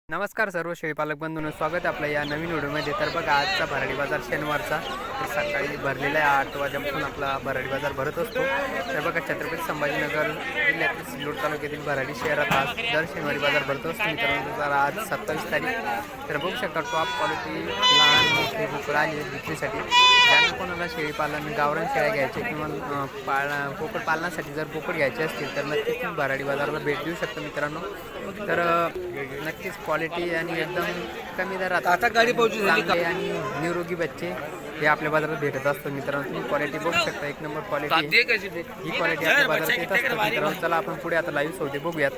नमस्कार सर्व शेळीपालक बंधूंनो, स्वागत आहे आपलं या नवीन व्हिडिओमध्ये। तर बघा, आजचा भराडी बाजार शनिवारचा तर सकाळी भरलेला आहे। 8 वाजेपासून आपला भराडी बाजार भरत असतो। तर बघा, छत्रपती संभाजीनगर जिल्ह्यातील सिल्लोड तालुक्यातील भराडी शहरात आज दर शनिवारी बाजार भरत असतो। मित्रांनो, तर आज 27 तारीख। तर बघू शकता, टॉप क्वालिटी लहान मोठी बोकडं आली विक्रीसाठी। ज्यांना कोणाला शेळीपालन गावरान शेळ्या घ्यायचे किंवा बोकड पालनासाठी जर बोकड घ्यायचे असतील तर नक्कीच तुम्ही भराडी बाजाराला भेट देऊ शकता मित्रांनो। तर नक्कीच क्वालिटी आणि एकदम कमी दरात आता गाडी पोहोचू चांगले आणि निरोगी बच्चे हे आपल्या बाजारात भेटत असतो मित्रांनो। तुम्ही क्वालिटी बघू शकता, एक नंबर क्वालिटी ही क्वालिटी आपल्या बाजारात येत असते मित्रांनो। चला आपण पुढे आता लाईव्ह सौदे बघूयात।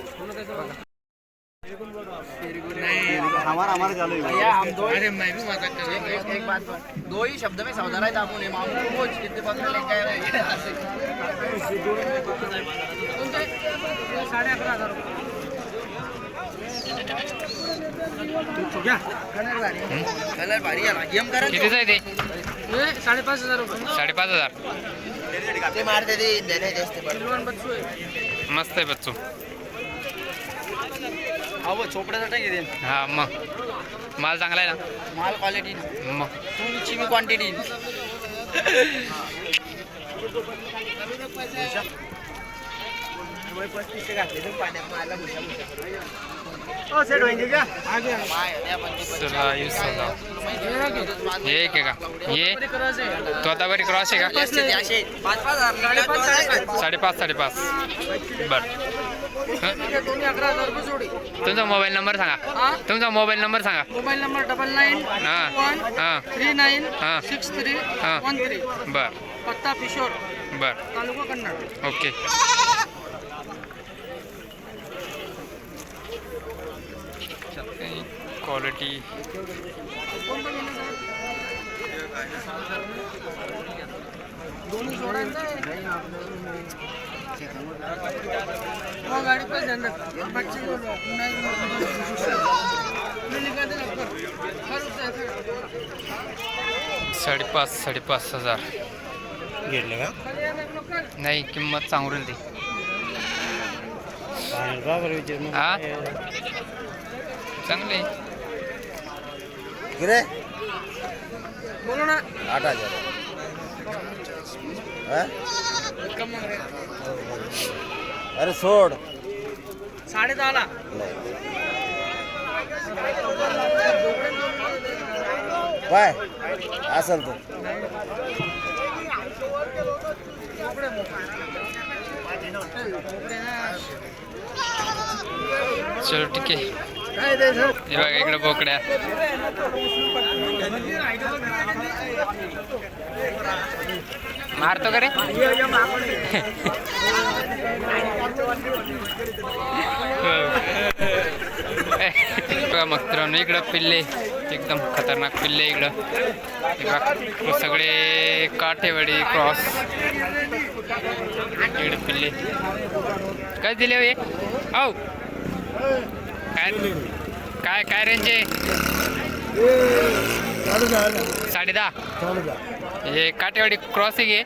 अरे मैं भी मजाक कर रहा हूं। एक बात दो ही शब्द में सौदा रहा था आपने मामू को कितने पकड़ लेके आए 11,500 कलर भारी आहे गेम करा। कितीच आहे ते? 5,500 रुपये। 5,500 ते मारते ते देणे जास्त पडलं। बच्चू मस्त आहे बच्चू। अहो चोपड्याचा टाकी दे। हा, मग माल चांगला आहे ना? माल क्वालिटी मग तुमची मी क्वांटिटी सेट होएंगे क्या? चला यूज होगा। ये एक आहे का? ये तोतावरी क्रॉस आहे का? 5,500 बरं। तुमचा मोबाईल नंबर सांगा। तुमचा मोबाईल नंबर सांगा। मोबाईल नंबर 99 हां हां 39 हां 6313 बरं पत्ता पिशोर बरं तालुका कन्नड। ओके। क्वालिटी दोन्ही जोडांचा आहे। गाडी पण जनरल बच्चे साडेपाच हजार घेतले का? नाही, किंमत सांगू ती। हा चांगले गिरे बोलो ना 8,000 अरे सोड 10.5 काय असेल तर चलो ठीक आहे। काय दे सर हे बघा, इकडे बोकड्या मारतो का रे? बघा मित्रांनो, इकडं पिल्ले एकदम खतरनाक पिल्ले इकडं। हे सगळे काठेवाडी क्रॉस इकडे पिल्ले काय दिले हो? औ काय काय काय रेंज आहे? 10.5 हे काठेवाडी क्रॉस आहे की?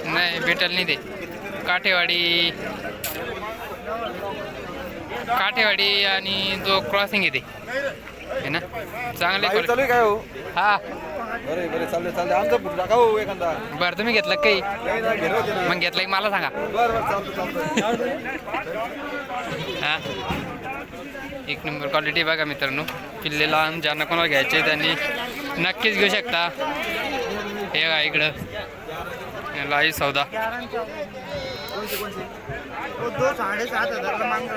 नाही, बिटल नाही ते। काठेवाडी आणि जो क्रॉसिंग आहे ते आहे ना, चांगले काय हो? हा बरे बरे चालले आमचा पुढे टाका हो एखादा। बरं, तुम्ही घेतलं काही? मग घेतलं की मला सांगा। हां, एक नंबर क्वालिटी बघा मित्रांनो। पिल्ले लहान ज्यांना कोणाला घ्यायचे त्यांनी नक्कीच घेऊ शकता। हे बघा, इकडं लाईव्ह सौदा 7,500 मांग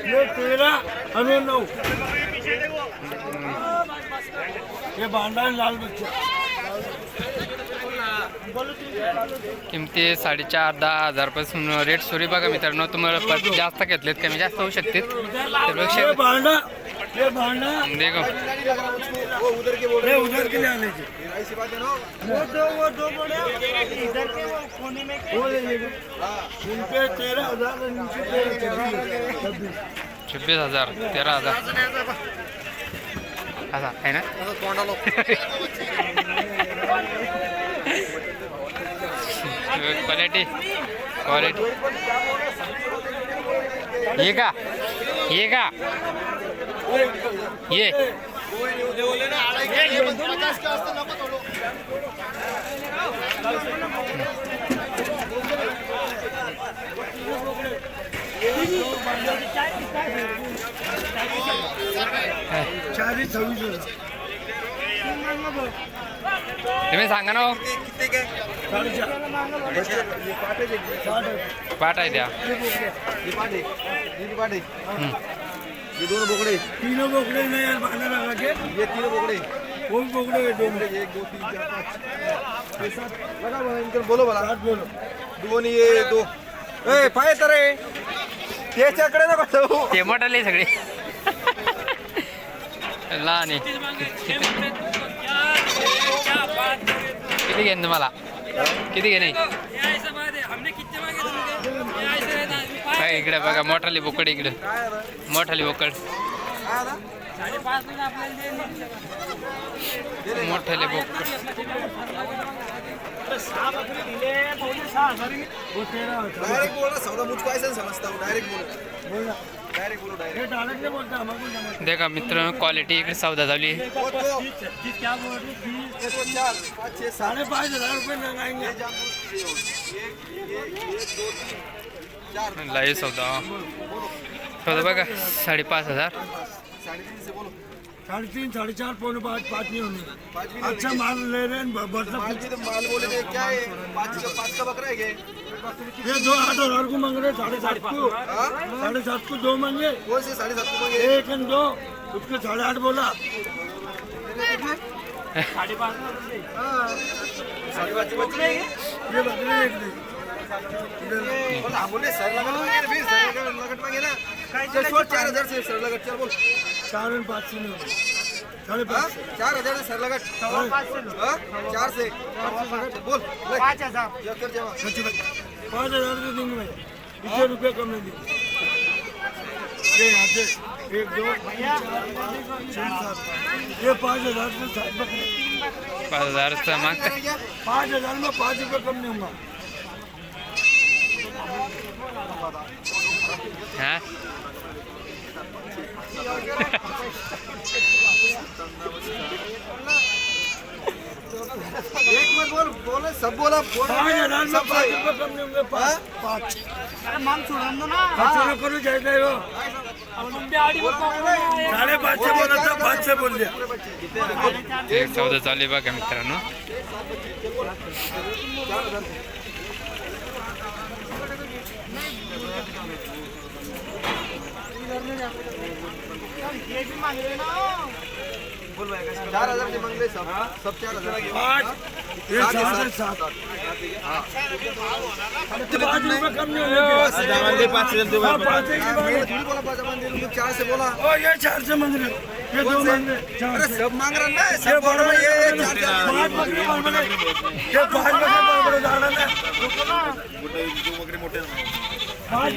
ये 13 हमें 9 ये भांडा लाल बच्चा किमती 4,500-10,000 पासून रेट सुरू बघा मित्रांनो। तुम्हाला जास्त घेतलेत कमी जास्त होऊ शकते। ये भांडा देखो ये उधर के लिए आने की वो दो बड़े इधर के वो कोने में वो ले लीजिए। उनके 13,000 और नीचे 26,000 13,000 असा आहे ना? क्वालिटी क्वालिटी ये का ये तुम्ही सांगा ना हो. पाठ आहे त्या ये दोनों बोकड़े, तीनों बोकड़े नहीं यार बांधने लगा के ये तीनों बोकड़े, कौन बोकड़े है दो में 1 2 3 4 5 6 7 लगा बोला इनकर बोलो बोला सात बोलो दोन ये दो ए पाय तर रे त्याच्याकडे नको जाऊ ते मोठाले सगळे लहान आहे. किती घेईन तुम्हाला किती घे नाही इकडे बघा मोठाली बोकड इकडे मोठाली बोकड मोठाले बोकड डायरेक्ट बोल ना सौदा मुझको ऐसा नहीं समझता हूँ डायरेक्ट बोलो डायरेक्ट बोलो डायरेक्ट ये डायरेक्ट नहीं बोलता हमको समझ देखा मित्रांनो क्वालिटी इकडे सौदा झाली आहे. वो तो क्या बोल रही ये तो 4 5 6 7 5,500 रुपये लगाएंगे लाईव्ह सौदा सौदा बघा 5,500 3.5 से बोलो 3.5 4.5 पौने 5 नहीं होंगे 5 भी अच्छा माल ले रहे हैं मतलब माल भी तो माल बोले थे क्या है 5 का बकरा है ये 2,800 को मांग रहे 7.5 को हाँ 7.5 को 2 मांगे कौन से 7.5 को मांगे 1 और 2 उसको 8.5 बोला ये बकरे एक दे बोला हम बोले सर लगट मांगे ना फिर सर लगट मांगे ना चल छोड़ 4,000 से सर लगट चल बोल 4 और 5 से नहीं होगा 5.5 4,000 से सर लगट 4 से बोल 5,000 ये कर जावा 5,000 से देंगे भाई इतने रुपये कम नहीं देंगे ये यहाँ से 1 2 3 4 5 ये 5,000 से 7 बकरे 5,000 मागता 5,000 में 5 रुपये कम नहीं होगा हा एक मिनट बोल बोले सब बोला 5,000 में 5 रुपये कम नहीं होंगे 5 अरे मांग सोडून दो ना चलो करो जायचं हो 5.5 से बोला था 5 से बोल दिया एक सौदा चालू आहे बघा मित्रांनो. ये भी मांग रहे ना बोल भाई 4,000 के मांगले सब 4,000 के 5 ये 7 से 7 5 रुपये कम नहीं होंगे 5 से मैं थोड़ी बोला 5,000 दे दूंगा 4 से बोला ओ ये 4 से मांग रहे ये 2 मांग रहे 4 अरे सब मांग रहा ना ये सब बोल बड़ा रहा ये है 5 बकरे मांग रहे ये 5 बकरे डाला ना 5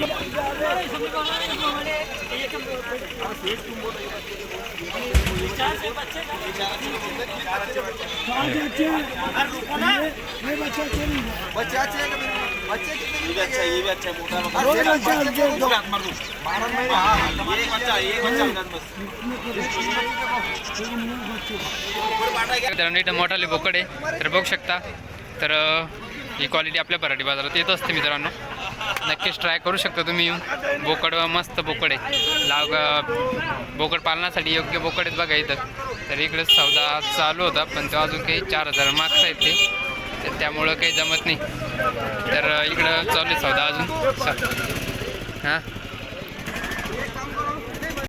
बच्चे अच्छे हैं बच्चे कितने ये अच्छा ये भी अच्छा मोटा मित्रांनो इथं मोठाले बोकड आहे तर बघू शकता. तर ही क्वालिटी आपल्या पराठी बाजारात येत असते मित्रांनो. नक्कीच ट्राय करू शकता तुम्ही येऊन. बोकड मस्त बोकड आहे. बोकड पालनासाठी योग्य बोकड आहेत बघा इथं. तर इकडे सौदा चालू होता पण तो अजून काही 4,000 मागता येते तर त्यामुळं काही जमत नाही. तर इकडं चालू आहे सौदा अजून हां